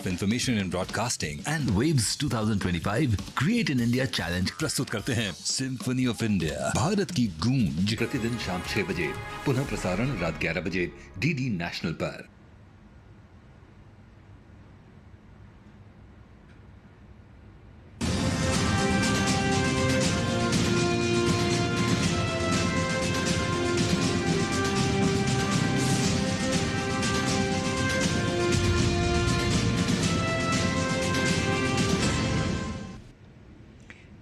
Information in Broadcasting and Waves 2025 Create in India Challenge प्रस्तुत करते हैं सिम्फनी ऑफ इंडिया, भारत की गूंज। प्रतिदिन शाम 6 बजे, पुनः प्रसारण रात 11 बजे डीडी नेशनल पर।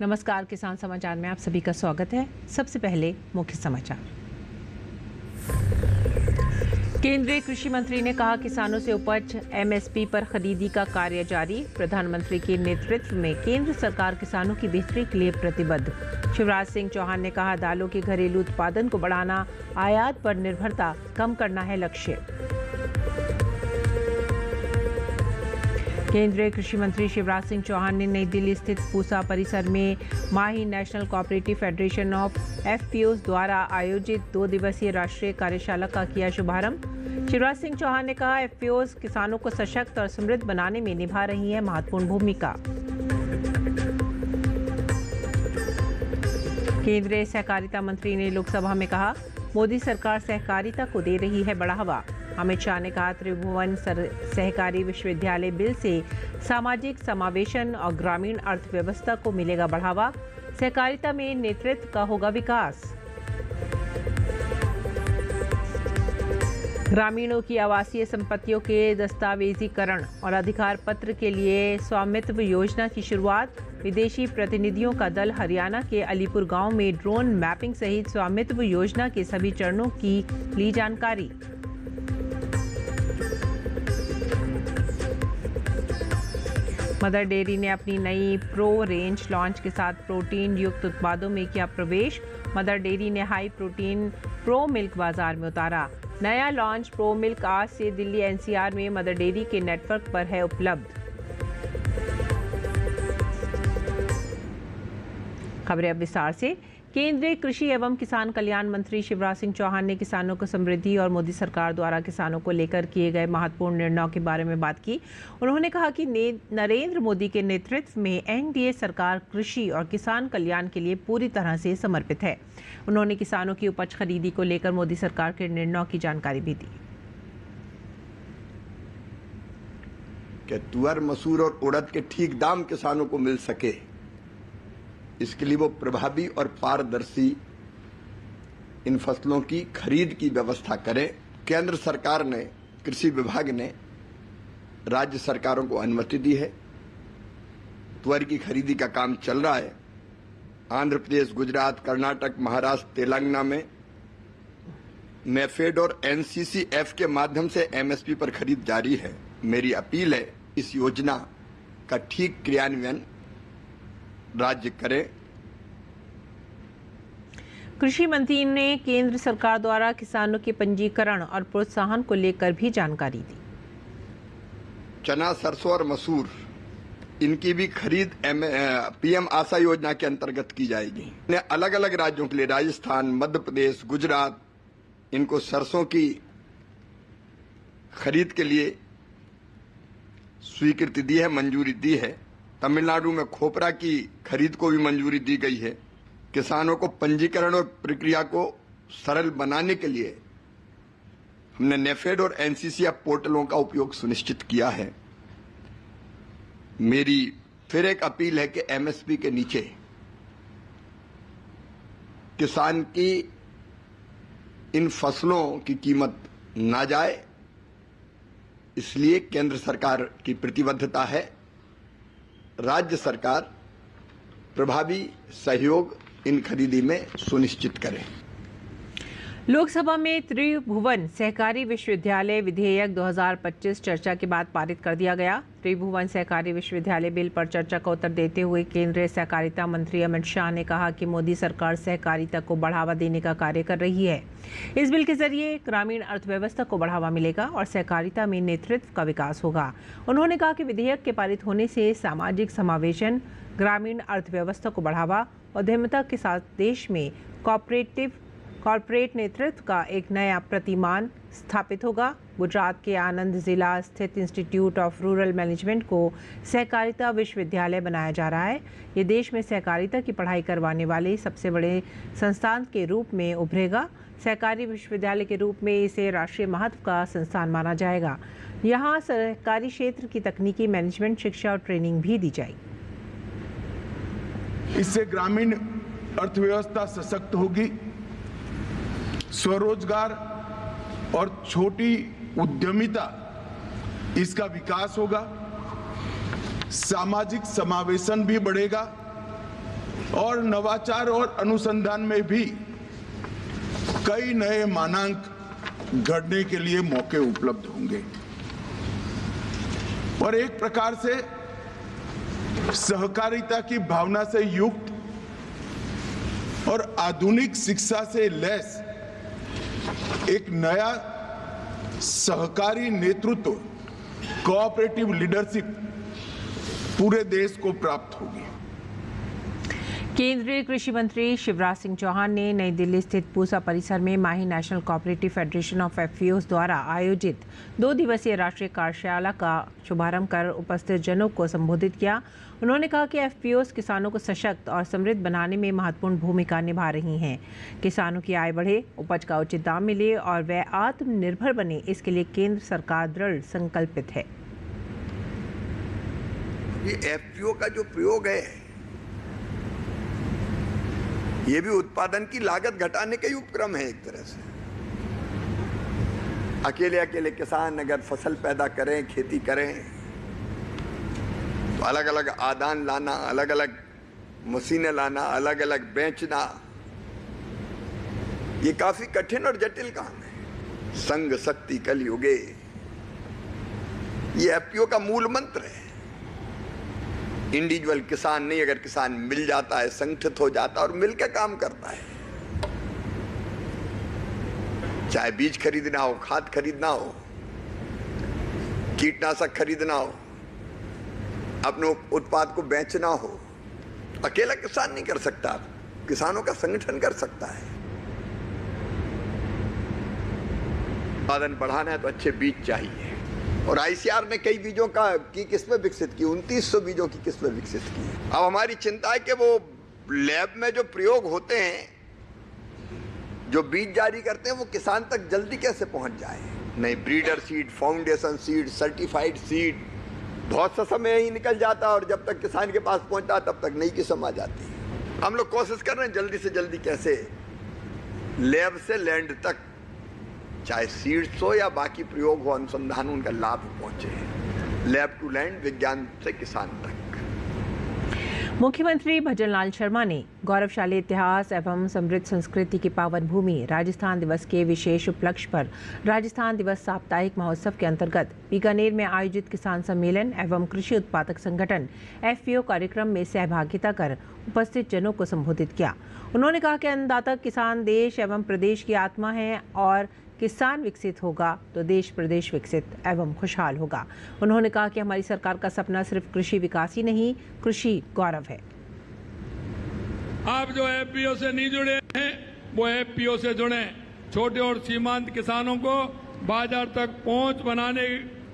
नमस्कार, किसान समाचार में आप सभी का स्वागत है। सबसे पहले मुख्य समाचार। केंद्रीय कृषि मंत्री ने कहा, किसानों से उपज एमएसपी पर खरीदी का कार्य जारी। प्रधानमंत्री के नेतृत्व में केंद्र सरकार किसानों की बेहतरी के लिए प्रतिबद्ध। शिवराज सिंह चौहान ने कहा, दालों के घरेलू उत्पादन को बढ़ाना, आयात पर निर्भरता कम करना है लक्ष्य। केंद्रीय कृषि मंत्री शिवराज सिंह चौहान ने नई दिल्ली स्थित पूसा परिसर में Mahi national cooperative federation of FPOs द्वारा आयोजित 2 दिवसीय राष्ट्रीय कार्यशाला का किया शुभारंभ। शिवराज सिंह चौहान ने कहा, एफपीओज किसानों को सशक्त और समृद्ध बनाने में निभा रही है महत्वपूर्ण भूमिका। केंद्रीय सहकारिता मंत्री ने लोकसभा में कहा, मोदी सरकार सहकारिता को दे रही है बढ़ावा। अमित शाह ने कहा, त्रिभुवन सहकारी विश्वविद्यालय बिल से सामाजिक समावेशन और ग्रामीण अर्थव्यवस्था को मिलेगा बढ़ावा। सहकारिता में नेतृत्व का होगा विकास। ग्रामीणों की आवासीय संपत्तियों के दस्तावेजीकरण और अधिकार पत्र के लिए स्वामित्व योजना की शुरुआत। विदेशी प्रतिनिधियों का दल हरियाणा के अलीपुर गांव में ड्रोन मैपिंग सहित स्वामित्व योजना के सभी चरणों की ली जानकारी। मदर डेयरी ने अपनी नई प्रो रेंज लॉन्च के साथ प्रोटीन युक्त उत्पादों में किया प्रवेश। मदर डेयरी ने हाई प्रोटीन प्रो मिल्क बाजार में उतारा। नया लॉन्च प्रो मिल्क आज से दिल्ली एनसीआर में मदर डेयरी के नेटवर्क पर है उपलब्ध। खबरें अब विस्तार से। केंद्रीय कृषि एवं किसान कल्याण मंत्री शिवराज सिंह चौहान ने किसानों को समृद्धि और मोदी सरकार द्वारा किसानों को लेकर किए गए महत्वपूर्ण निर्णयों के बारे में बात की। उन्होंने कहा कि नरेंद्र मोदी के नेतृत्व में एनडीए सरकार कृषि और किसान कल्याण के लिए पूरी तरह से समर्पित है। उन्होंने किसानों की उपज खरीदी को लेकर मोदी सरकार के निर्णयों की जानकारी भी दी। कि तुअर, मसूर और उड़द के ठीक दाम किसानों को मिल सके, इसके लिए वो प्रभावी और पारदर्शी इन फसलों की खरीद की व्यवस्था करें। केंद्र सरकार ने, कृषि विभाग ने राज्य सरकारों को अनुमति दी है। तुअर की खरीदी का काम चल रहा है। आंध्र प्रदेश, गुजरात, कर्नाटक, महाराष्ट्र, तेलंगाना में नेफेड और एनसीसीएफ के माध्यम से एमएसपी पर खरीद जारी है। मेरी अपील है, इस योजना का ठीक क्रियान्वयन राज्य करे। कृषि मंत्री ने केंद्र सरकार द्वारा किसानों के पंजीकरण और प्रोत्साहन को लेकर भी जानकारी दी। चना, सरसों और मसूर, इनकी भी खरीद पीएम आशा योजना के अंतर्गत की जाएगी। अलग अलग राज्यों के लिए, राजस्थान, मध्य प्रदेश, गुजरात, इनको सरसों की खरीद के लिए स्वीकृति दी है, मंजूरी दी है। तमिलनाडु में खोपरा की खरीद को भी मंजूरी दी गई है। किसानों को पंजीकरण और प्रक्रिया को सरल बनाने के लिए हमने नेफेड और एनसीसीएफ पोर्टलों का उपयोग सुनिश्चित किया है। मेरी फिर एक अपील है कि एमएसपी के नीचे किसान की इन फसलों की कीमत ना जाए, इसलिए केंद्र सरकार की प्रतिबद्धता है। राज्य सरकार प्रभावी सहयोग इन खरीदी में सुनिश्चित करे। लोकसभा में त्रिभुवन सहकारी विश्वविद्यालय विधेयक 2025 चर्चा के बाद पारित कर दिया गया। त्रिभुवन सहकारी विश्वविद्यालय बिल पर चर्चा का उत्तर देते हुए केंद्रीय सहकारिता मंत्री अमित शाह ने कहा कि मोदी सरकार सहकारिता को बढ़ावा देने का कार्य कर रही है। इस बिल के जरिए ग्रामीण अर्थव्यवस्था को बढ़ावा मिलेगा और सहकारिता में नेतृत्व का विकास होगा। उन्होंने कहा कि विधेयक के पारित होने से सामाजिक समावेशन, ग्रामीण अर्थव्यवस्था को बढ़ावा, उद्यमिता के साथ देश में कॉर्पोरेट नेतृत्व का एक नया प्रतिमान स्थापित होगा। गुजरात के आनंद जिला स्थित इंस्टीट्यूट ऑफ रूरल मैनेजमेंट को सहकारिता विश्वविद्यालय बनाया जा रहा है। ये देश में सहकारिता की पढ़ाई करवाने वाले सबसे बड़े संस्थान के रूप में उभरेगा। सहकारी विश्वविद्यालय के रूप में इसे राष्ट्रीय महत्व का संस्थान माना जाएगा। यहाँ सहकारी क्षेत्र की तकनीकी, मैनेजमेंट, शिक्षा और ट्रेनिंग भी दी जाएगी। इससे ग्रामीण अर्थव्यवस्था सशक्त होगी, स्वरोजगार और छोटी उद्यमिता इसका विकास होगा, सामाजिक समावेशन भी बढ़ेगा और नवाचार और अनुसंधान में भी कई नए मानांक गढ़ने के लिए मौके उपलब्ध होंगे। और एक प्रकार से सहकारिता की भावना से युक्त और आधुनिक शिक्षा से लैस एक नया सहकारी नेतृत्व, कोऑपरेटिव लीडरशिप पूरे देश को प्राप्त होगी। केंद्रीय कृषि मंत्री शिवराज सिंह चौहान ने नई दिल्ली स्थित पूसा परिसर में Mahi national cooperative federation of FPOs द्वारा आयोजित 2 दिवसीय राष्ट्रीय कार्यशाला का शुभारंभ कर उपस्थित जनों को संबोधित किया। उन्होंने कहा कि एफपीओज किसानों को सशक्त और समृद्ध बनाने में महत्वपूर्ण भूमिका निभा रही हैं। किसानों की आय बढ़े, उपज का उचित दाम मिले और वे आत्मनिर्भर बने, इसके लिए केंद्र सरकार दृढ़ संकल्पित है। ये एफपीओ का जो प्रयोग है, ये भी उत्पादन की लागत घटाने का ही उपक्रम है। एक तरह से अकेले किसान अगर फसल पैदा करें, खेती करें, तो अलग अलग आदान लाना, अलग अलग मशीनें लाना, अलग अलग बेचना, ये काफी कठिन और जटिल काम है। संग शक्ति कलयुगे, ये एफपीओ का मूल मंत्र है। इंडिविजुअल किसान नहीं, अगर किसान मिल जाता है, संगठित हो जाता है और मिलकर काम करता है, चाहे बीज खरीदना हो, खाद खरीदना हो, कीटनाशक खरीदना हो, अपने उत्पाद को बेचना हो, अकेला किसान नहीं कर सकता, किसानों का संगठन कर सकता है। उत्पादन बढ़ाना है तो अच्छे बीज चाहिए, और आईसीआर ने कई बीजों की किस्में विकसित की, 2900 बीजों की किस्में विकसित की। अब हमारी चिंता है कि वो लैब में जो प्रयोग होते हैं, जो बीज जारी करते हैं, वो किसान तक जल्दी कैसे पहुंच जाए। नहीं, breeder seed, foundation seed, certified seed, बहुत सा समय ही निकल जाता, और जब तक किसान के पास पहुंचता तब तक नई किस्म आ जाती है। हम लोग कोशिश कर रहे हैं जल्दी से जल्दी कैसे लैब से लैंड तक, चाहे सीड्स हो या बाकी प्रयोग हो, अनुसंधान, उनका लाभ पहुंचे लैब टू लैंड, विज्ञान से किसान तक। मुख्यमंत्री भजनलाल शर्मा ने गौरवशाली इतिहास एवं समृद्ध संस्कृति की पावन भूमि राजस्थान दिवस के विशेष उपलक्ष्य पर राजस्थान दिवस साप्ताहिक महोत्सव के अंतर्गत बीकानेर में आयोजित किसान सम्मेलन एवं कृषि उत्पादक संगठन एफपीओ कार्यक्रम में सहभागिता कर उपस्थित जनों को संबोधित किया। उन्होंने कहा कि अन्नदाता किसान देश एवं प्रदेश की आत्मा है, और किसान विकसित होगा तो देश प्रदेश विकसित एवं खुशहाल होगा। उन्होंने कहा कि हमारी सरकार का सपना सिर्फ कृषि विकास ही नहीं, कृषि गौरव है। आप जो एफपीओ से नहीं जुड़े हैं, वो एफपीओ से जुड़े। छोटे और सीमांत किसानों को बाजार तक पहुंच बनाने,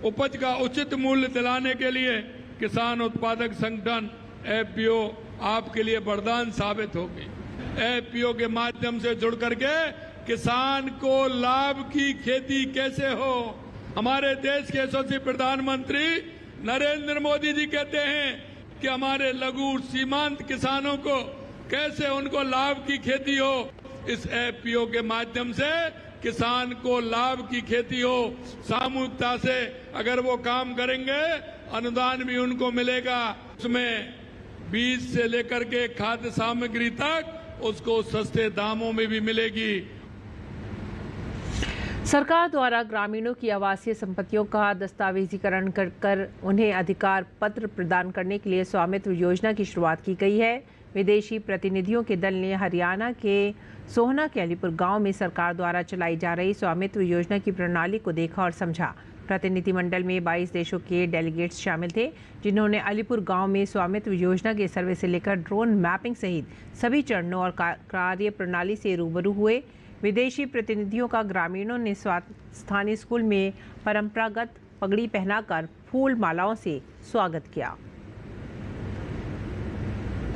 उपज का उचित मूल्य दिलाने के लिए किसान उत्पादक संगठन एफपीओ आपके लिए वरदान साबित होगी। एफपीओ के माध्यम से जुड़ करके किसान को लाभ की खेती कैसे हो। हमारे देश के यशस्वी प्रधानमंत्री नरेंद्र मोदी जी कहते हैं कि हमारे लघु सीमांत किसानों को कैसे उनको लाभ की खेती हो। इस एफपीओ के माध्यम से किसान को लाभ की खेती हो, सामूहिकता से अगर वो काम करेंगे, अनुदान भी उनको मिलेगा, उसमें बीज से लेकर के खाद्य सामग्री तक उसको सस्ते दामों में भी मिलेगी। सरकार द्वारा ग्रामीणों की आवासीय संपत्तियों का दस्तावेजीकरण कर उन्हें अधिकार पत्र प्रदान करने के लिए स्वामित्व योजना की शुरुआत की गई है। विदेशी प्रतिनिधियों के दल ने हरियाणा के सोहना के अलीपुर गांव में सरकार द्वारा चलाई जा रही स्वामित्व योजना की प्रणाली को देखा और समझा। प्रतिनिधिमंडल में 22 देशों के डेलीगेट्स शामिल थे, जिन्होंने अलीपुर गांव में स्वामित्व योजना के सर्वे से लेकर ड्रोन मैपिंग सहित सभी चरणों और कार्य प्रणाली से रूबरू हुए। विदेशी प्रतिनिधियों का ग्रामीणों ने स्थानीय स्कूल में परंपरागत पगड़ी पहनाकर फूल मालाओं से स्वागत किया।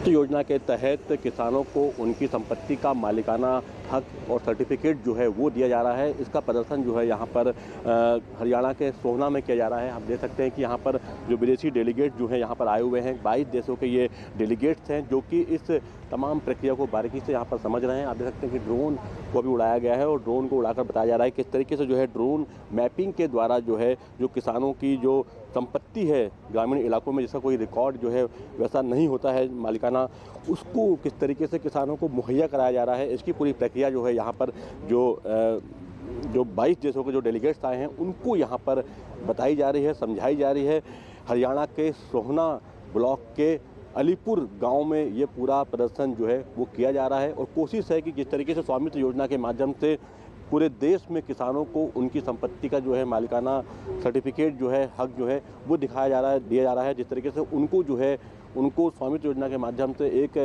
योजना के तहत किसानों को उनकी संपत्ति का मालिकाना हक और सर्टिफिकेट जो है वो दिया जा रहा है। इसका प्रदर्शन जो है यहाँ पर हरियाणा के सोहना में किया जा रहा है। हम देख सकते हैं कि यहाँ पर जो विदेशी डेलीगेट जो है यहाँ पर आए हुए हैं, 22 देशों के ये डेलीगेट्स हैं जो कि इस तमाम प्रक्रिया को बारीकी से यहाँ पर समझ रहे हैं। आप देख सकते हैं कि ड्रोन को भी उड़ाया गया है और ड्रोन को उड़ाकर बताया जा रहा है किस तरीके से जो है ड्रोन मैपिंग के द्वारा जो है जो किसानों की जो संपत्ति है ग्रामीण इलाकों में, जिसका कोई रिकॉर्ड जो है वैसा नहीं होता है मालिकाना, उसको किस तरीके से किसानों को मुहैया कराया जा रहा है। इसकी पूरी प्रक्रिया जो है यहाँ पर जो 22 देशों के जो डेलीगेट्स आए हैं उनको यहाँ पर बताई जा रही है, समझाई जा रही है। हरियाणा के सोहना ब्लॉक के अलीपुर गांव में ये पूरा प्रदर्शन जो है वो किया जा रहा है और कोशिश है कि जिस तरीके से स्वामित्व योजना के माध्यम से पूरे देश में किसानों को उनकी संपत्ति का जो है मालिकाना सर्टिफिकेट जो है हक जो है वो दिखाया जा रहा है, दिया जा रहा है। जिस तरीके से उनको जो है उनको स्वामित्व योजना के माध्यम से एक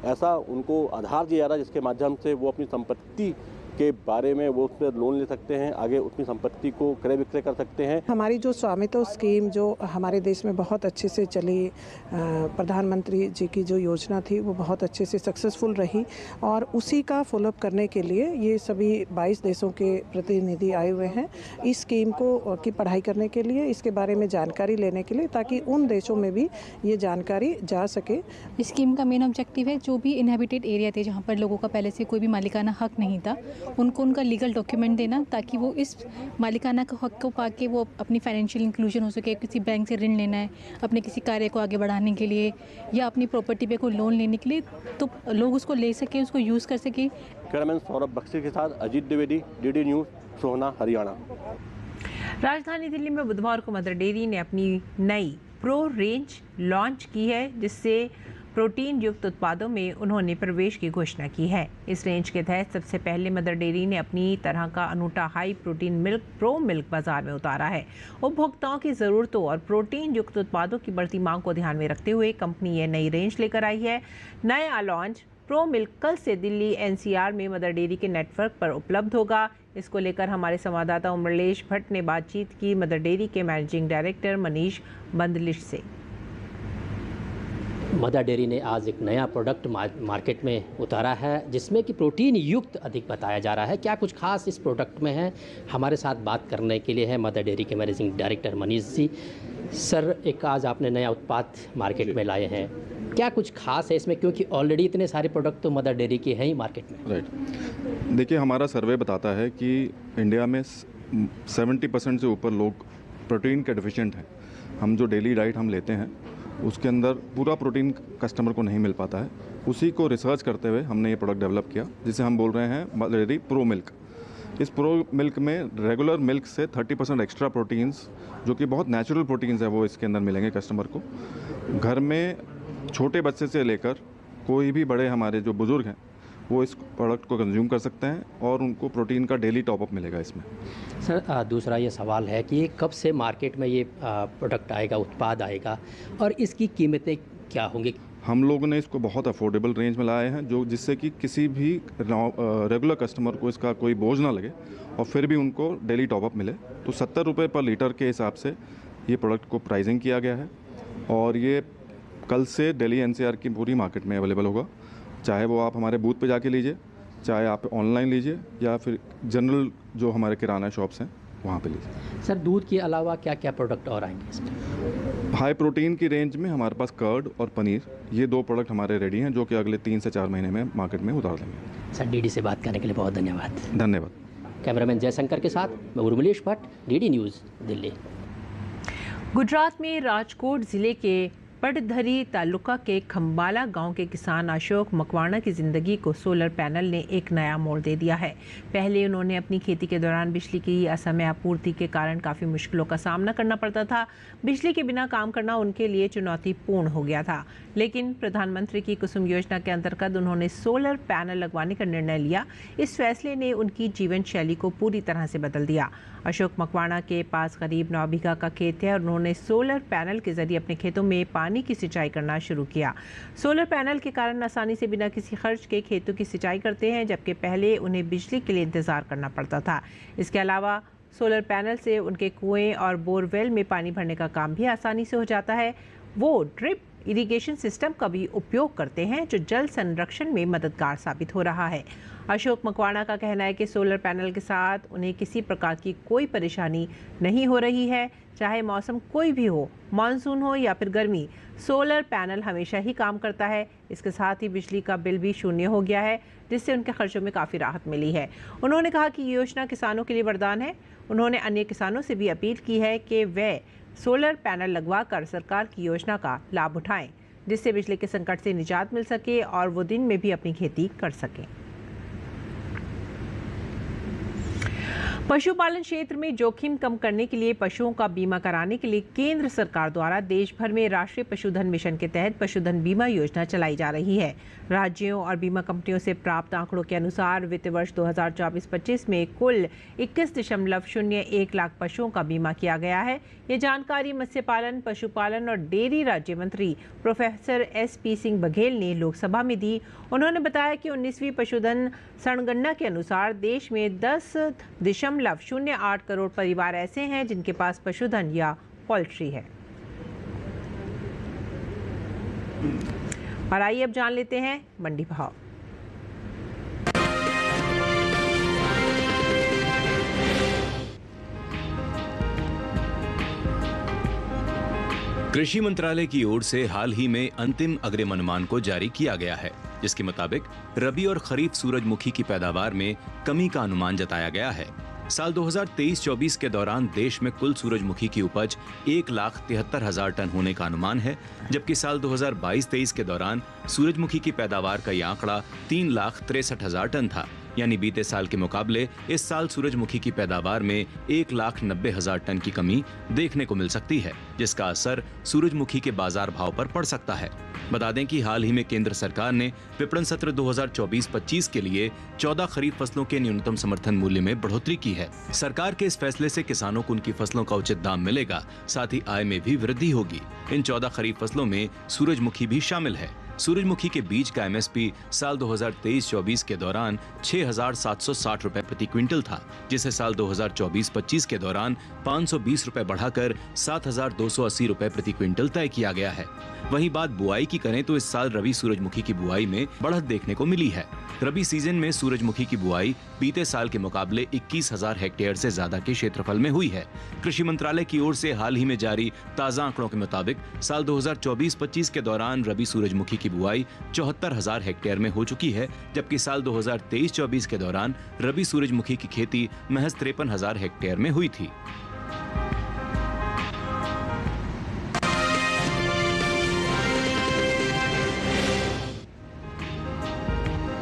ऐसा उनको आधार दिया जा रहा है जिसके माध्यम से वो अपनी संपत्ति के बारे में वो उस पर लोन ले सकते हैं, आगे अपनी संपत्ति को क्रय विक्रय कर सकते हैं। हमारी जो स्वामित्व स्कीम जो हमारे देश में बहुत अच्छे से चली, प्रधानमंत्री जी की जो योजना थी वो बहुत अच्छे से सक्सेसफुल रही और उसी का फॉलोअप करने के लिए ये सभी 22 देशों के प्रतिनिधि आए हुए हैं इस स्कीम को की पढ़ाई करने के लिए, इसके बारे में जानकारी लेने के लिए, ताकि उन देशों में भी ये जानकारी जा सके। इस स्कीम का मेन ऑब्जेक्टिव है जो भी इनहेबिटेड एरिया थे जहाँ पर लोगों का पहले से कोई भी मालिकाना हक नहीं था, उनको उनका लीगल डॉक्यूमेंट देना ताकि वो इस मालिकाना का हक को पाके वो अपनी फाइनेंशियल इंक्लूजन हो सके। किसी बैंक से ऋण लेना है अपने किसी कार्य को आगे बढ़ाने के लिए या अपनी प्रॉपर्टी पे कोई लोन लेने के लिए, तो लोग उसको ले सके, उसको यूज़ कर सके। कैमरामैन सौरभ बख्शी के साथ अजीत द्विवेदी, डीडी न्यूज़, सोहना, हरियाणा। राजधानी दिल्ली में बुधवार को मदर डेयरी ने अपनी नई प्रो रेंज लॉन्च की है, जिससे प्रोटीन युक्त उत्पादों में उन्होंने प्रवेश की घोषणा की है। इस रेंज के तहत सबसे पहले मदर डेयरी ने अपनी तरह का अनूठा high protein milk pro milk बाजार में उतारा है। उपभोक्ताओं की ज़रूरतों और प्रोटीन युक्त उत्पादों की बढ़ती मांग को ध्यान में रखते हुए कंपनी ये नई रेंज लेकर आई है। नया लॉन्च प्रो मिल्क कल से दिल्ली एनसीआर में मदर डेयरी के नेटवर्क पर उपलब्ध होगा। इसको लेकर हमारे संवाददाता उमरलेश भट्ट ने बातचीत की मदर डेयरी के मैनेजिंग डायरेक्टर मनीष बंदलिश से। मदर डेयरी ने आज एक नया प्रोडक्ट मार्केट में उतारा है जिसमें कि प्रोटीन युक्त अधिक बताया जा रहा है। क्या कुछ खास इस प्रोडक्ट में है, हमारे साथ बात करने के लिए है मदर डेयरी के managing director Manish ji. Sir, एक आज आपने नया उत्पाद मार्केट में लाए हैं, क्या कुछ खास है इसमें, क्योंकि ऑलरेडी इतने सारे प्रोडक्ट तो मदर डेयरी के हैं ही मार्केट में? राइट, देखिए हमारा सर्वे बताता है कि इंडिया में 70% से ऊपर लोग प्रोटीन के डिफिशिएंट हैं। हम जो डेली डाइट हम लेते हैं उसके अंदर पूरा प्रोटीन कस्टमर को नहीं मिल पाता है। उसी को रिसर्च करते हुए हमने ये प्रोडक्ट डेवलप किया जिसे हम बोल रहे हैं मदर डेयरी प्रो मिल्क। इस प्रो मिल्क में रेगुलर मिल्क से 30% एक्स्ट्रा प्रोटीन्स, जो कि बहुत नेचुरल प्रोटीन्स है, वो इसके अंदर मिलेंगे कस्टमर को। घर में छोटे बच्चे से लेकर कोई भी बड़े हमारे जो बुज़ुर्ग हैं वो इस प्रोडक्ट को कंज्यूम कर सकते हैं और उनको प्रोटीन का डेली टॉपअप मिलेगा इसमें। सर, दूसरा ये सवाल है कि कब से मार्केट में ये प्रोडक्ट आएगा, उत्पाद आएगा, और इसकी कीमतें क्या होंगी? हम लोगों ने इसको बहुत अफोर्डेबल रेंज में लाए हैं, जो जिससे कि किसी भी रेगुलर कस्टमर को इसका कोई बोझ ना लगे और फिर भी उनको डेली टॉपअप मिले। तो 70 रुपये पर लीटर के हिसाब से ये प्रोडक्ट को प्राइसिंग किया गया है और ये कल से दिल्ली एनसीआर की पूरी मार्केट में अवेलेबल होगा। चाहे वो आप हमारे बूथ पे जाके लीजिए, चाहे आप ऑनलाइन लीजिए, या फिर जनरल जो हमारे किराना शॉप्स हैं वहाँ पे लीजिए। सर, दूध के अलावा क्या क्या प्रोडक्ट और आएंगे इसमें? हाई प्रोटीन की रेंज में हमारे पास कर्ड और पनीर, ये 2 प्रोडक्ट हमारे रेडी हैं जो कि अगले 3 से 4 महीने में मार्केट में उतार देंगे। सर, डीडी से बात करने के लिए बहुत धन्यवाद। धन्यवाद। कैमरामैन जयशंकर के साथ मैं उर्मिलेश भट्ट, डीडी न्यूज़, दिल्ली। गुजरात में राजकोट जिले के पटधरी तालुका के खम्बाला गांव के किसान अशोक मकवाणा की ज़िंदगी को सोलर पैनल ने एक नया मोड़ दे दिया है। पहले उन्होंने अपनी खेती के दौरान बिजली की असमय आपूर्ति के कारण काफ़ी मुश्किलों का सामना करना पड़ता था। बिजली के बिना काम करना उनके लिए चुनौतीपूर्ण हो गया था, लेकिन प्रधानमंत्री की कुसुम योजना के अंतर्गत उन्होंने सोलर पैनल लगवाने का निर्णय लिया। इस फैसले ने उनकी जीवन शैली को पूरी तरह से बदल दिया। अशोक मकवाणा के पास करीब 9 बीघा का खेत है और उन्होंने सोलर पैनल के जरिए अपने खेतों में पानी की सिंचाई करना शुरू किया। सोलर पैनल के कारण आसानी से बिना किसी खर्च के खेतों की सिंचाई करते हैं, जबकि पहले उन्हें बिजली के लिए इंतजार करना पड़ता था। इसके अलावा सोलर पैनल से उनके कुएं और बोरवेल में पानी भरने का काम भी आसानी से हो जाता है। वो ड्रिप इरिगेशन सिस्टम का भी उपयोग करते हैं, जो जल संरक्षण में मददगार साबित हो रहा है। अशोक मकवाणा का कहना है कि सोलर पैनल के साथ उन्हें किसी प्रकार की कोई परेशानी नहीं हो रही है, चाहे मौसम कोई भी हो, मानसून हो या फिर गर्मी, सोलर पैनल हमेशा ही काम करता है। इसके साथ ही बिजली का बिल भी शून्य हो गया है, जिससे उनके खर्चों में काफ़ी राहत मिली है। उन्होंने कहा कि ये योजना किसानों के लिए वरदान है। उन्होंने अन्य किसानों से भी अपील की है कि वे सोलर पैनल लगवाकर सरकार की योजना का लाभ उठाएं, जिससे बिजली के संकट से निजात मिल सके और वो दिन में भी अपनी खेती कर सकें। पशुपालन क्षेत्र में जोखिम कम करने के लिए पशुओं का बीमा कराने के लिए केंद्र सरकार द्वारा देश भर में राष्ट्रीय पशुधन मिशन के तहत पशुधन बीमा योजना चलाई जा रही है। राज्यों और बीमा कंपनियों से प्राप्त आंकड़ों के अनुसार वित्त वर्ष 2024-25 में कुल 21.01 लाख पशुओं का बीमा किया गया है। ये जानकारी मत्स्य पालन, पशुपालन और डेयरी राज्य मंत्री प्रोफेसर SP सिंह बघेल ने लोकसभा में दी। उन्होंने बताया कि 19वीं पशुधन जनगणना के अनुसार देश में 10.08 करोड़ परिवार ऐसे हैं जिनके पास पशुधन या पोल्ट्री है। और आइए अब जान लेते हैं मंडी भाव। कृषि मंत्रालय की ओर से हाल ही में अंतिम अग्रिम अनुमान को जारी किया गया है, जिसके मुताबिक रबी और खरीफ सूरजमुखी की पैदावार में कमी का अनुमान जताया गया है। साल 2023-24 के दौरान देश में कुल सूरजमुखी की उपज 1,73,000 टन होने का अनुमान है, जबकि साल 2022-23 के दौरान सूरजमुखी की पैदावार का यह आंकड़ा 3,63,000 टन था। यानी बीते साल के मुकाबले इस साल सूरजमुखी की पैदावार में 1,90,000 टन की कमी देखने को मिल सकती है, जिसका असर सूरजमुखी के बाजार भाव पर पड़ सकता है। बता दें कि हाल ही में केंद्र सरकार ने विपणन सत्र 2024-25 के लिए 14 खरीफ फसलों के न्यूनतम समर्थन मूल्य में बढ़ोतरी की है। सरकार के इस फैसले से किसानों को उनकी फसलों का उचित दाम मिलेगा, साथ ही आय में भी वृद्धि होगी। इन 14 खरीफ फसलों में सूरजमुखी भी शामिल है। सूरजमुखी के बीज का MSP साल 2023-24 के दौरान 6,760 रुपए प्रति क्विंटल था, जिसे साल 2024-25 के दौरान 520 रुपए बढ़ाकर 7,280 रुपए प्रति क्विंटल तय किया गया है। वहीं बात बुआई की करें तो इस साल रबी सूरजमुखी की बुआई में बढ़त देखने को मिली है। रबी सीजन में सूरजमुखी की बुआई बीते साल के मुकाबले 21,000 हेक्टेयर से ज्यादा के क्षेत्रफल में हुई है। कृषि मंत्रालय की ओर से हाल ही में जारी ताजा आंकड़ों के मुताबिक साल 2024-25 के दौरान रबी सूरजमुखी की बुआई 74,000 हेक्टेयर में हो चुकी है, जबकि साल 2023-24 के दौरान रबी सूरजमुखी की खेती महज 53,000 हेक्टेयर में हुई थी।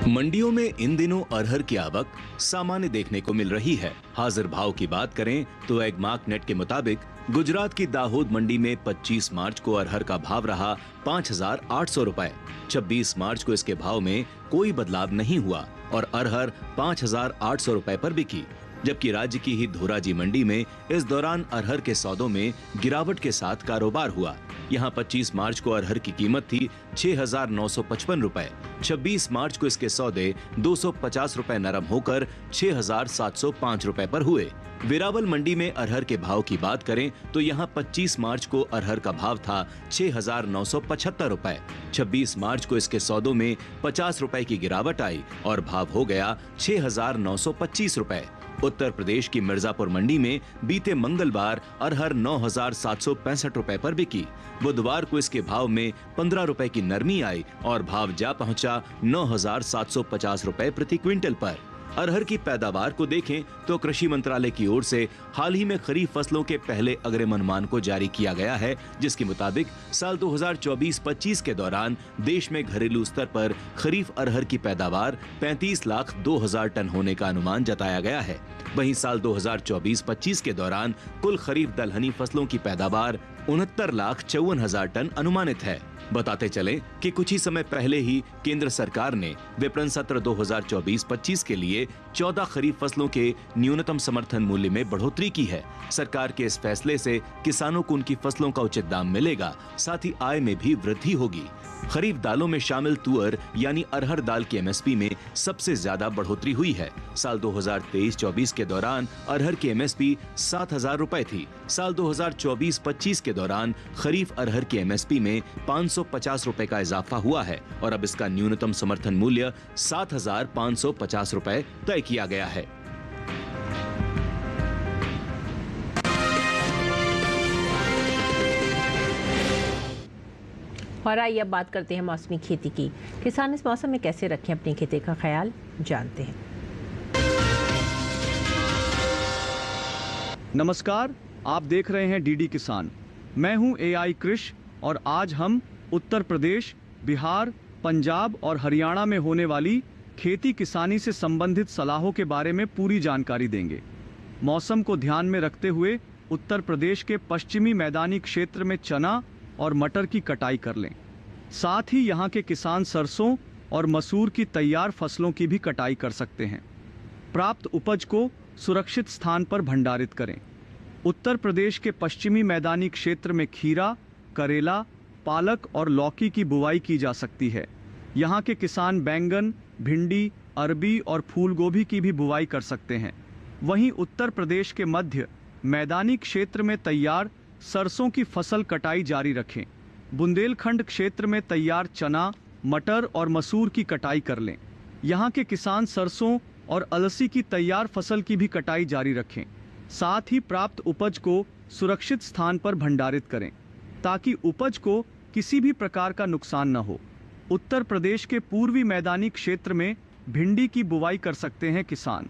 मंडियों में इन दिनों अरहर की आवक सामान्य देखने को मिल रही है। हाजिर भाव की बात करें तो एगमार्क नेट के मुताबिक गुजरात की दाहोद मंडी में 25 मार्च को अरहर का भाव रहा 5,800 रुपए। 26 मार्च को इसके भाव में कोई बदलाव नहीं हुआ और अरहर 5,800 रुपए पर बिकी, जबकि राज्य की ही धोराजी मंडी में इस दौरान अरहर के सौदों में गिरावट के साथ कारोबार हुआ। यहाँ 25 मार्च को अरहर की कीमत थी 6,955 रुपए। 26 मार्च को इसके सौदे 250 रुपए नरम होकर 6,705 रुपए पर हुए। वेरावल मंडी में अरहर के भाव की बात करें तो यहाँ 25 मार्च को अरहर का भाव था 6,975 रुपए। 26 मार्च को इसके सौदों में 50 रुपए की गिरावट आई और भाव हो गया 6,925 रुपए। उत्तर प्रदेश की मिर्जापुर मंडी में बीते मंगलवार अरहर 9,765 रुपए पर बिकी। बुधवार को इसके भाव में 15 रुपए की नरमी आई और भाव जा पहुंचा 9,750 रुपए प्रति क्विंटल पर। अरहर की पैदावार को देखें तो कृषि मंत्रालय की ओर से हाल ही में खरीफ फसलों के पहले अग्रिम अनुमान को जारी किया गया है, जिसके मुताबिक साल 2024-25 के दौरान देश में घरेलू स्तर पर खरीफ अरहर की पैदावार 35,02,000 टन होने का अनुमान जताया गया है। वहीं साल 2024-25 के दौरान कुल खरीफ दलहनी फसलों की पैदावार 69,54,000 टन अनुमानित है। बताते चलें कि कुछ ही समय पहले ही केंद्र सरकार ने विपणन सत्र 2024-25 के लिए 14 खरीफ फसलों के न्यूनतम समर्थन मूल्य में बढ़ोतरी की है। सरकार के इस फैसले से किसानों को उनकी फसलों का उचित दाम मिलेगा, साथ ही आय में भी वृद्धि होगी। खरीफ दालों में शामिल तुअर यानी अरहर दाल की एमएसपी में सबसे ज्यादा बढ़ोतरी हुई है। साल 2023-24 के दौरान अरहर की एमएसपी 7,000 रुपए थी। साल 2024-25 के दौरान खरीफ अरहर की एमएसपी में 550 रुपए का इजाफा हुआ है और अब इसका न्यूनतम समर्थन मूल्य 7,550 रुपए तय किया गया है। और आइए अब बात करते हैं मौसमी खेती की। किसान इस मौसम में कैसे रखें अपनी खेती का ख्याल, जानते हैं। नमस्कार, आप देख रहे हैं डीडी किसान। मैं हूं AI कृष और आज हम उत्तर प्रदेश, बिहार, पंजाब और हरियाणा में होने वाली खेती किसानी से संबंधित सलाहों के बारे में पूरी जानकारी देंगे। मौसम को ध्यान में रखते हुए उत्तर प्रदेश के पश्चिमी मैदानी क्षेत्र में चना और मटर की कटाई कर लें। साथ ही यहाँ के किसान सरसों और मसूर की तैयार फसलों की भी कटाई कर सकते हैं। प्राप्त उपज को सुरक्षित स्थान पर भंडारित करें। उत्तर प्रदेश के पश्चिमी मैदानी क्षेत्र में खीरा, करेला, पालक और लौकी की बुवाई की जा सकती है। यहाँ के किसान बैंगन, भिंडी, अरबी और फूलगोभी की भी बुवाई कर सकते हैं। वहीं उत्तर प्रदेश के मध्य मैदानी क्षेत्र में तैयार सरसों की फसल कटाई जारी रखें। बुंदेलखंड क्षेत्र में तैयार चना, मटर और मसूर की कटाई कर लें। यहाँ के किसान सरसों और अलसी की तैयार फसल की भी कटाई जारी रखें। साथ ही प्राप्त उपज को सुरक्षित स्थान पर भंडारित करें ताकि उपज को किसी भी प्रकार का नुकसान न हो। उत्तर प्रदेश के पूर्वी मैदानी क्षेत्र में भिंडी की बुवाई कर सकते हैं किसान।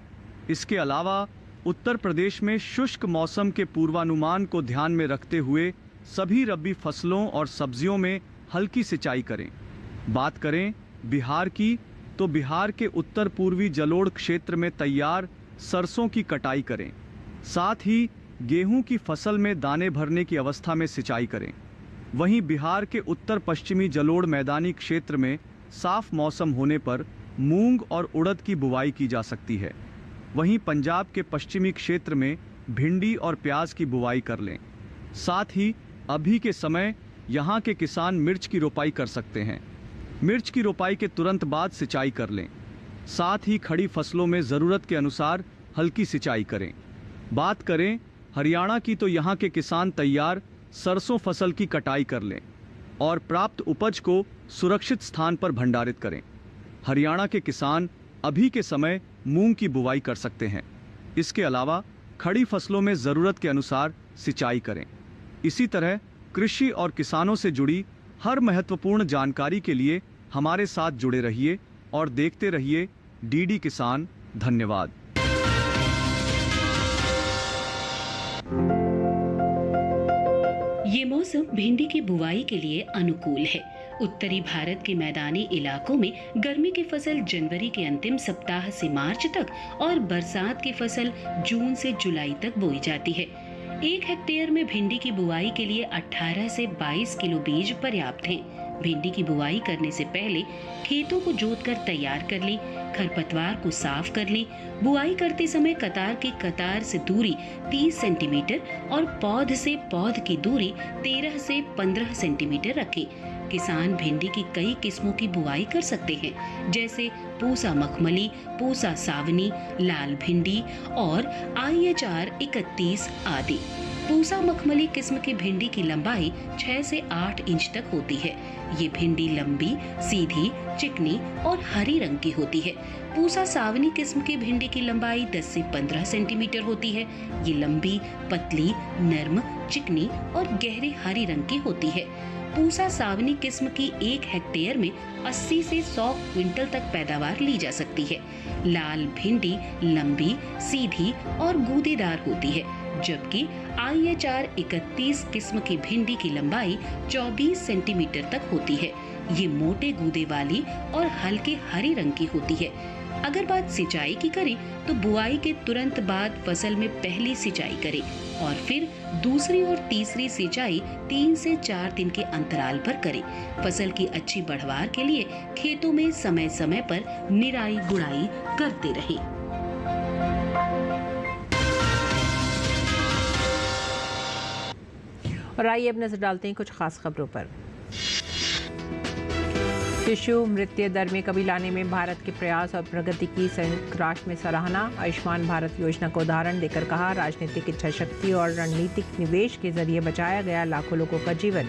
इसके अलावा उत्तर प्रदेश में शुष्क मौसम के पूर्वानुमान को ध्यान में रखते हुए सभी रबी फसलों और सब्जियों में हल्की सिंचाई करें। बात करें बिहार की, तो बिहार के उत्तर पूर्वी जलोढ़ क्षेत्र में तैयार सरसों की कटाई करें। साथ ही गेहूं की फसल में दाने भरने की अवस्था में सिंचाई करें। वहीं बिहार के उत्तर पश्चिमी जलोढ़ मैदानी क्षेत्र में साफ मौसम होने पर मूंग और उड़द की बुवाई की जा सकती है। वहीं पंजाब के पश्चिमी क्षेत्र में भिंडी और प्याज की बुवाई कर लें। साथ ही अभी के समय यहाँ के किसान मिर्च की रोपाई कर सकते हैं। मिर्च की रोपाई के तुरंत बाद सिंचाई कर लें। साथ ही खड़ी फसलों में ज़रूरत के अनुसार हल्की सिंचाई करें। बात करें हरियाणा की, तो यहाँ के किसान तैयार सरसों फसल की कटाई कर लें और प्राप्त उपज को सुरक्षित स्थान पर भंडारित करें। हरियाणा के किसान अभी के समय मूंग की बुवाई कर सकते हैं। इसके अलावा खड़ी फसलों में ज़रूरत के अनुसार सिंचाई करें। इसी तरह कृषि और किसानों से जुड़ी हर महत्वपूर्ण जानकारी के लिए हमारे साथ जुड़े रहिए और देखते रहिए डीडी किसान। धन्यवाद। ये मौसम भिंडी की बुवाई के लिए अनुकूल है। उत्तरी भारत के मैदानी इलाकों में गर्मी की फसल जनवरी के अंतिम सप्ताह से मार्च तक और बरसात की फसल जून से जुलाई तक बोई जाती है। 1 हेक्टेयर में भिंडी की बुआई के लिए 18 से 22 किलो बीज पर्याप्त हैं। भिंडी की बुआई करने से पहले खेतों को जोतकर तैयार कर लें, खरपतवार को साफ कर लें। बुआई करते समय कतार के कतार से दूरी 30 सेंटीमीटर और पौध से पौध की दूरी 13 से 15 सेंटीमीटर रखें। किसान भिंडी की कई किस्मों की बुआई कर सकते हैं, जैसे पूसा मखमली, पूसा सावनी, लाल भिंडी और IHR 31 आदि। पूसा मखमली किस्म की भिंडी की लंबाई 6 से 8 इंच तक होती है। ये भिंडी लंबी, सीधी, चिकनी और हरी रंग की होती है। पूसा सावनी किस्म की भिंडी की लंबाई 10 से 15 सेंटीमीटर होती है। ये लंबी, पतली, नर्म, चिकनी और गहरे हरी रंग की होती है। पूसा सावनी किस्म की 1 हेक्टेयर में 80 से 100 क्विंटल तक पैदावार ली जा सकती है। लाल भिंडी लंबी, सीधी और गूदेदार होती है, जबकि IHR 31 किस्म की भिंडी की लंबाई 24 सेंटीमीटर तक होती है। ये मोटे गूदे वाली और हल्के हरी रंग की होती है। अगर बात सिंचाई की करें तो बुआई के तुरंत बाद फसल में पहली सिंचाई करें। और फिर दूसरी और तीसरी सिंचाई 3 से 4 दिन के अंतराल पर करें। फसल की अच्छी बढ़वार के लिए खेतों में समय समय पर निराई गुड़ाई करते रहें। और आइए अब नजर डालते हैं कुछ खास खबरों पर। शिशु मृत्यु दर में कमी लाने में भारत के प्रयास और प्रगति की संयुक्त राष्ट्र में सराहना। आयुष्मान भारत योजना को उदाहरण देकर कहा, राजनीतिक इच्छा शक्ति और रणनीतिक निवेश के जरिए बचाया गया लाखों लोगों का जीवन।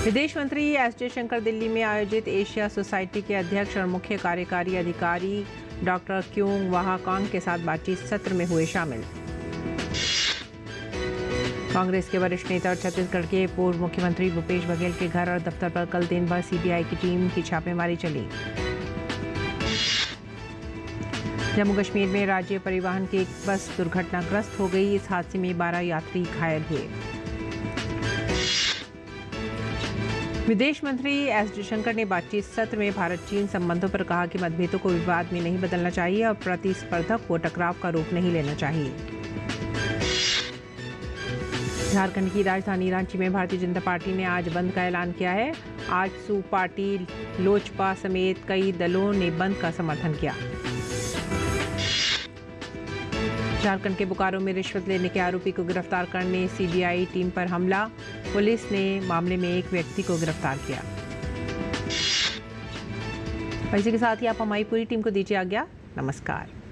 विदेश मंत्री एस जयशंकर दिल्ली में आयोजित एशिया सोसाइटी के अध्यक्ष और मुख्य कार्यकारी अधिकारी डॉक्टर क्यूंग वाहाकांग के साथ बातचीत सत्र में हुए शामिल। कांग्रेस के वरिष्ठ नेता और छत्तीसगढ़ के पूर्व मुख्यमंत्री भूपेश बघेल के घर और दफ्तर पर कल दिन भर सीबीआई की टीम की छापेमारी चली। जम्मू कश्मीर में राज्य परिवहन की एक बस दुर्घटनाग्रस्त हो गई। इस हादसे में 12 यात्री घायल हुए। विदेश मंत्री एस जयशंकर ने बातचीत सत्र में भारत चीन संबंधों पर कहा कि मतभेदों को विवाद में नहीं बदलना चाहिए और प्रतिस्पर्धा को टकराव का रूप नहीं लेना चाहिए। झारखंड की राजधानी रांची में भारतीय जनता पार्टी ने आज बंद का ऐलान किया है। आजसू पार्टी, लोजपा समेत कई दलों ने बंद का समर्थन किया। झारखंड के बोकारो में रिश्वत लेने के आरोपी को गिरफ्तार करने सीबीआई टीम पर हमला। पुलिस ने मामले में एक व्यक्ति को गिरफ्तार किया। इसी के साथ ही आप हमारी पूरी टीम को दीजिए आज्ञा। नमस्कार।